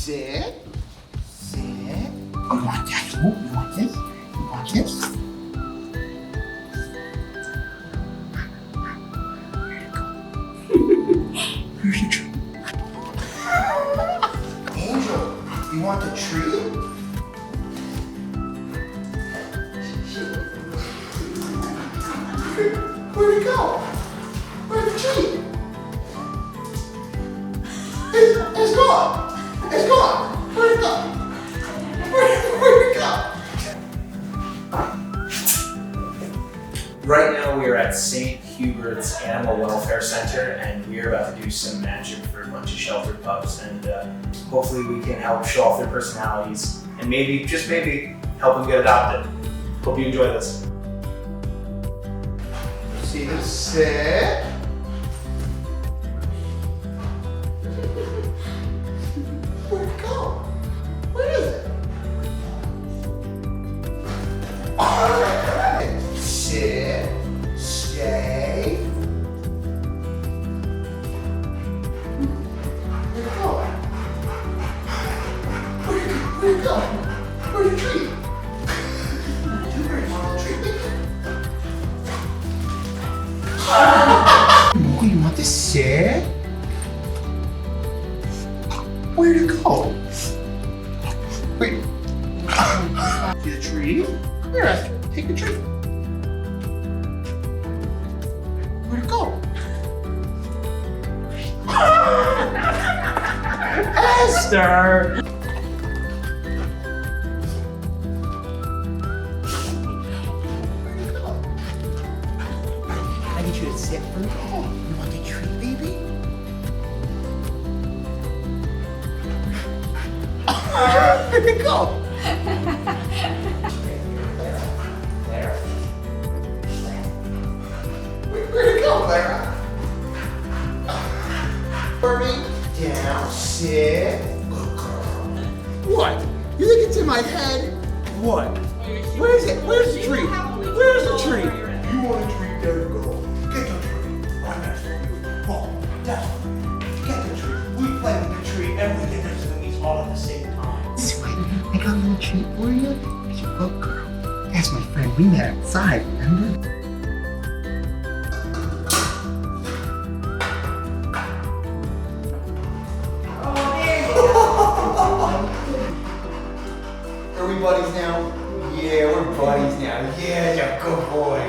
sit. Sit. You want that? Oh, you want this? You want this? Where's your treat? Angel, you want the treat? Where'd it go? Where's the treat? It's gone! It's gone! Where'd it go? Where'd it go? Right now we are at St. Huberts Animal Welfare Center, and we are about to do some magic for a bunch of sheltered pups, and hopefully we can help show off their personalities and maybe, just maybe, help them get adopted. Hope you enjoy this. See the sit. Where'd it go? Where is it? Sit. Stay. Where'd it go? Where'd it go? Where's the treat? Hubert, want a treat? Oh, you want to sit? Where'd it go? Wait. See the tree? Come here, Esther. Take the tree. Where'd it go? Esther! I need you to sit for me. Oh, you want the treat, baby? Where'd it go? There. Where'd it go, Clara? Burning down, sit. Good girl. What? You think it's in my head? What? Where is it? Where's the tree? Where's the tree? You want a treat? There you go. Get the tree. Right next to you. Oh, that's right. Get the tree. We play with the tree and we get the zoomies all at the same time. Sweet, I got a little treat for you. You're a good girl. That's my friend. We met outside, remember? Are we buddies now? Yeah, we're buddies now. Yeah, you're a good boy.